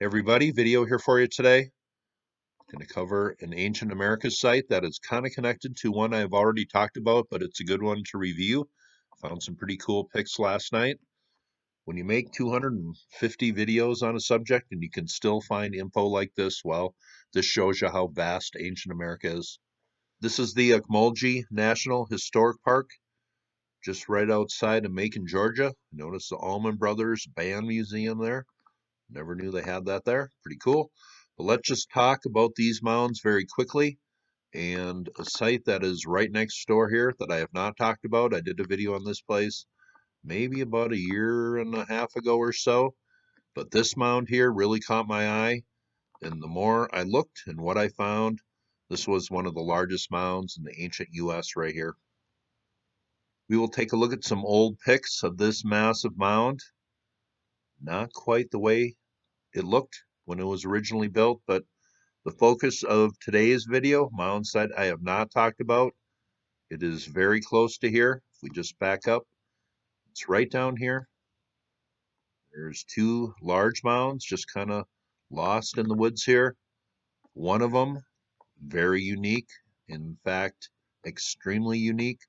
Everybody, video here for you today. Going to cover an ancient Americas site that is kind of connected to one I've already talked about, but it's a good one to review. Found some pretty cool pics last night. When you make 250 videos on a subject and you can still find info like this, well, this shows you how vast ancient America is. This is the Ocmulgee National Historic Park, just right outside of Macon, Georgia. Notice the Allman Brothers Band Museum there. Never knew they had that there. Pretty cool. But let's just talk about these mounds very quickly. And a site that is right next door here that I have not talked about. I did a video on this place maybe about a year and a half ago or so. But this mound here really caught my eye. And the more I looked and what I found, this was one of the largest mounds in the ancient U.S. right here. We will take a look at some old pics of this massive mound. Not quite the way it looked when it was originally built, but the focus of today's video, mound site I have not talked about. It is very close to here. If we just back up, it's right down here. There's two large mounds just kind of lost in the woods here. One of them, very unique. In fact, extremely unique.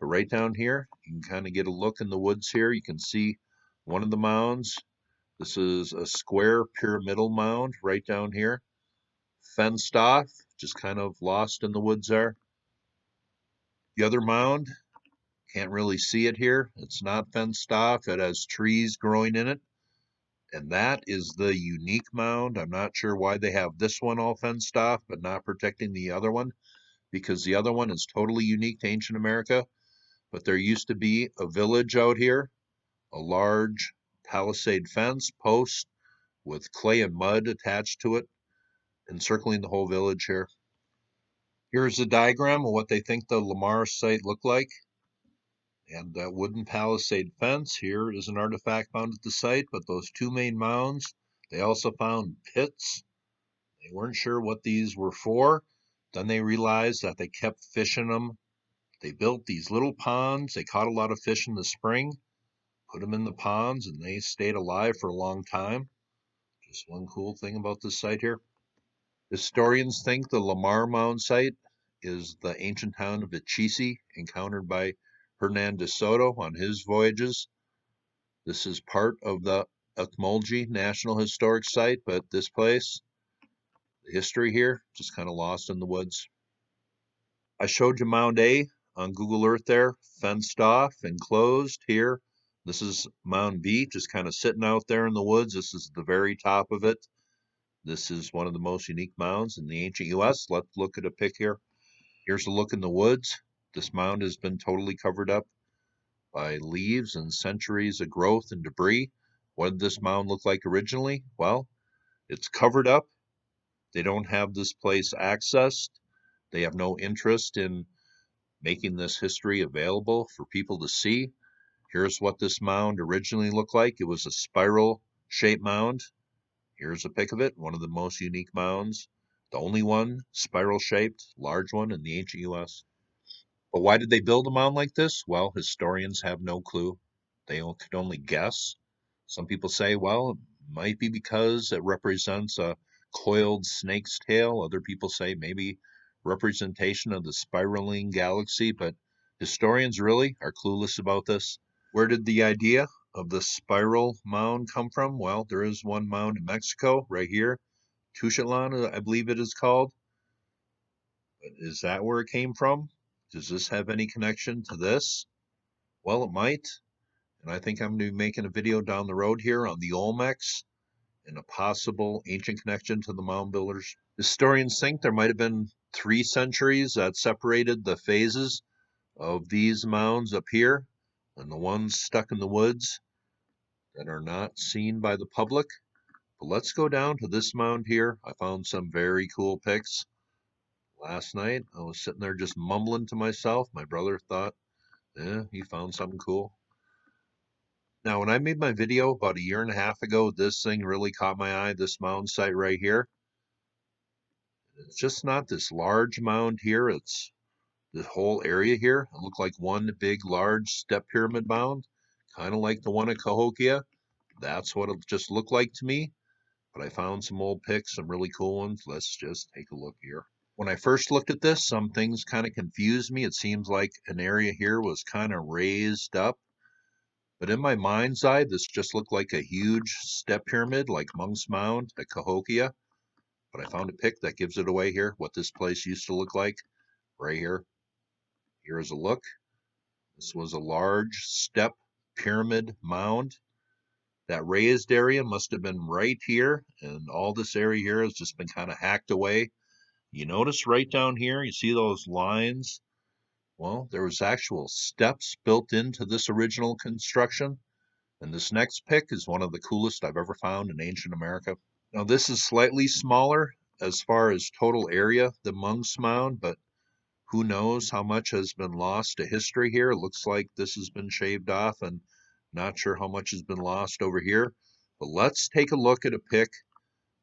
But right down here, you can kind of get a look in the woods here. You can see one of the mounds. This is a square pyramidal mound right down here. Fenced off, just kind of lost in the woods there. The other mound, can't really see it here. It's not fenced off. It has trees growing in it. And that is the unique mound. I'm not sure why they have this one all fenced off, but not protecting the other one, because the other one is totally unique to ancient America. But there used to be a village out here, a large palisade fence post with clay and mud attached to it, encircling the whole village here. Here's a diagram of what they think the Lamar site looked like. And that wooden palisade fence here is an artifact found at the site, but those two main mounds, they also found pits. They weren't sure what these were for. Then they realized that they kept fish in them. They built these little ponds. They caught a lot of fish in the spring, put them in the ponds, and they stayed alive for a long time. Just one cool thing about this site here. Historians think the Lamar Mound site is the ancient town of Ichisi, encountered by Hernan de Soto on his voyages. This is part of the Ocmulgee National Historic Site, but this place, the history here, just kind of lost in the woods. I showed you Mound A on Google Earth there, fenced off, enclosed here. This is Mound B, just kind of sitting out there in the woods. This is the very top of it. This is one of the most unique mounds in the ancient U.S. Let's look at a pic here. Here's a look in the woods. This mound has been totally covered up by leaves and centuries of growth and debris. What did this mound look like originally? Well, it's covered up. They don't have this place accessed. They have no interest in making this history available for people to see. Here's what this mound originally looked like. It was a spiral-shaped mound. Here's a pic of it, one of the most unique mounds. The only one, spiral-shaped, large one in the ancient U.S. But why did they build a mound like this? Well, historians have no clue. They could only guess. Some people say, well, it might be because it represents a coiled snake's tail. Other people say maybe representation of the spiraling galaxy, but historians really are clueless about this. Where did the idea of the spiral mound come from? Well, there is one mound in Mexico right here. Tuxtlan, I believe it is called. But is that where it came from? Does this have any connection to this? Well, it might. And I think I'm going to be making a video down the road here on the Olmecs and a possible ancient connection to the mound builders. Historians think there might have been 3 centuries that separated the phases of these mounds up here and the ones stuck in the woods that are not seen by the public. But let's go down to this mound here. I found some very cool pics. Last night, I was sitting there just mumbling to myself. My brother thought, he found something cool. Now, when I made my video about a year and a half ago, this thing really caught my eye, this mound site right here. It's just not this large mound here. It's this whole area here. It looked like one big, large step pyramid mound, kind of like the one at Cahokia. That's what it just looked like to me. But I found some old pics, some really cool ones. Let's just take a look here. When I first looked at this, some things kind of confused me. It seems like an area here was kind of raised up. But in my mind's eye, this just looked like a huge step pyramid, like Monk's Mound at Cahokia. But I found a pic that gives it away here, what this place used to look like, right here. Here is a look. This was a large step pyramid mound. That raised area must have been right here, and all this area here has just been kind of hacked away. You notice right down here, you see those lines? Well, there was actual steps built into this original construction. And this next pic is one of the coolest I've ever found in ancient America. Now, this is slightly smaller as far as total area than Monk's Mound, but who knows how much has been lost to history here. It looks like this has been shaved off, and not sure how much has been lost over here. But let's take a look at a pic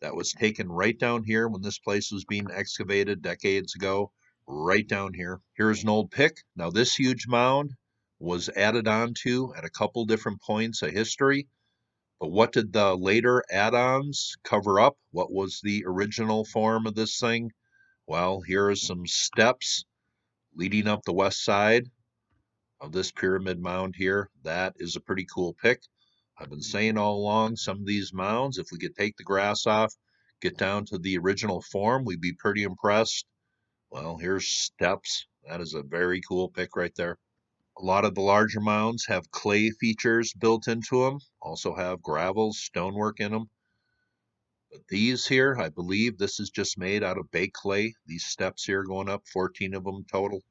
that was taken right down here when this place was being excavated decades ago, right down here. Here's an old pic. Now, this huge mound was added on to at a couple different points of history. But what did the later add-ons cover up? What was the original form of this thing? Well, here are some steps leading up the west side of this pyramid mound here. That is a pretty cool pic. I've been saying all along, some of these mounds, if we could take the grass off, get down to the original form, we'd be pretty impressed. Well, here's steps. That is a very cool pic right there. A lot of the larger mounds have clay features built into them, also have gravel, stonework in them. But these here, I believe this is just made out of baked clay. These steps here going up, 14 of them total.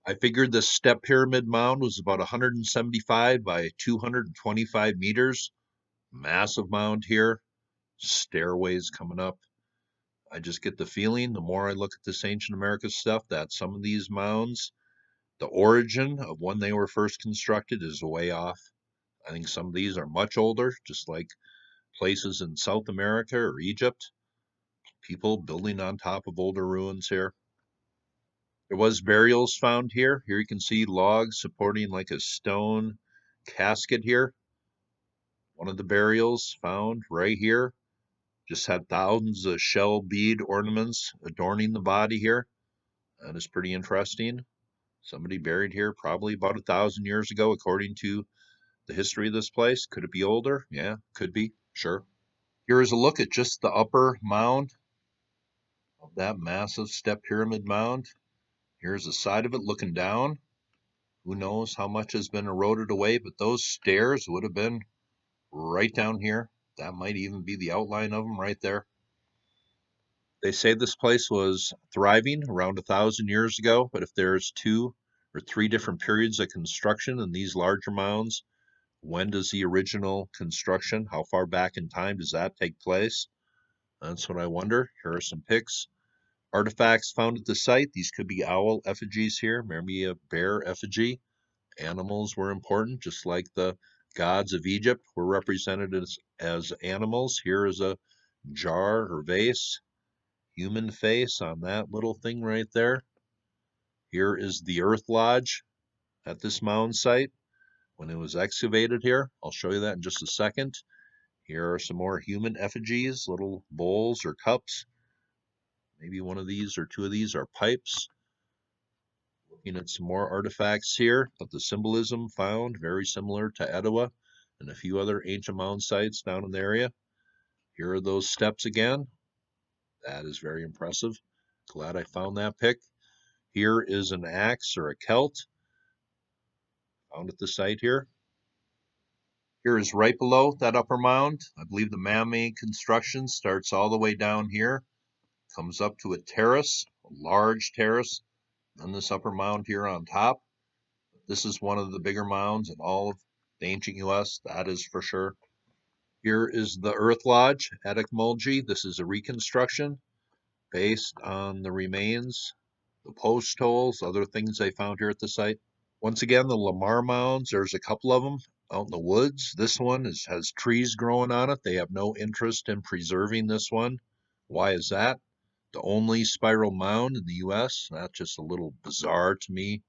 I figured this step pyramid mound was about 175 by 225 meters. Massive mound here. Stairways coming up. I just get the feeling, the more I look at this ancient America stuff, that some of these mounds, the origin of when they were first constructed is way off. I think some of these are much older, just like places in South America or Egypt. People building on top of older ruins here. There was burials found here. Here you can see logs supporting like a stone casket here. One of the burials found right here just had thousands of shell bead ornaments adorning the body here. That is pretty interesting. Somebody buried here probably about 1,000 years ago, according to the history of this place. Could it be older? Yeah, could be. Sure. Here is a look at just the upper mound of that massive step pyramid mound. Here's the side of it looking down. Who knows how much has been eroded away, but those stairs would have been right down here. That might even be the outline of them right there. They say this place was thriving around 1,000 years ago, but if there's 2 or 3 different periods of construction in these larger mounds, when does the original construction, how far back in time does that take place? That's what I wonder. Here are some pics. Artifacts found at the site. These could be owl effigies here, maybe a bear effigy. Animals were important, just like the gods of Egypt were represented as animals. Here is a jar or vase, human face on that little thing right there. Here is the Earth Lodge at this mound site when it was excavated here. I'll show you that in just a second. Here are some more human effigies, little bowls or cups. Maybe one of these or 2 of these are pipes. Looking at some more artifacts here, but the symbolism found very similar to Etowah and a few other ancient mound sites down in the area. Here are those steps again. That is very impressive. Glad I found that pic. Here is an axe or a celt found at the site here. Here is right below that upper mound. I believe the man-made construction starts all the way down here, comes up to a terrace, a large terrace, and this upper mound here on top. This is one of the bigger mounds in all of the ancient U.S., that is for sure. Here is the Earth Lodge at Ocmulgee. This is a reconstruction based on the remains, the post holes, other things they found here at the site. Once again, the Lamar Mounds, there's a couple of them out in the woods. This one has trees growing on it. They have no interest in preserving this one. Why is that? The only spiral mound in the U.S.? That's just a little bizarre to me.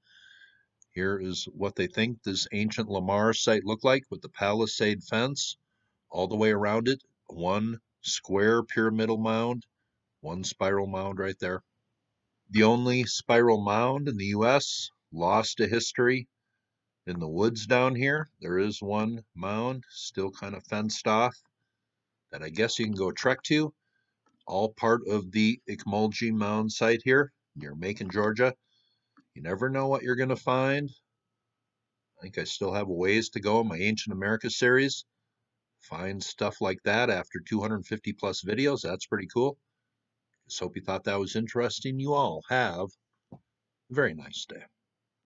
Here is what they think this ancient Lamar site looked like with the palisade fence all the way around it. One square pyramidal mound, one spiral mound right there. The only spiral mound in the U.S. lost to history in the woods down here. There is one mound still kind of fenced off that I guess you can go trek to. All part of the Ocmulgee Mound Site here near Macon, Georgia. You never know what you're going to find. I think I still have a ways to go in my Ancient America series. Find stuff like that after 250 plus videos. That's pretty cool. Just hope you thought that was interesting. You all have a very nice day.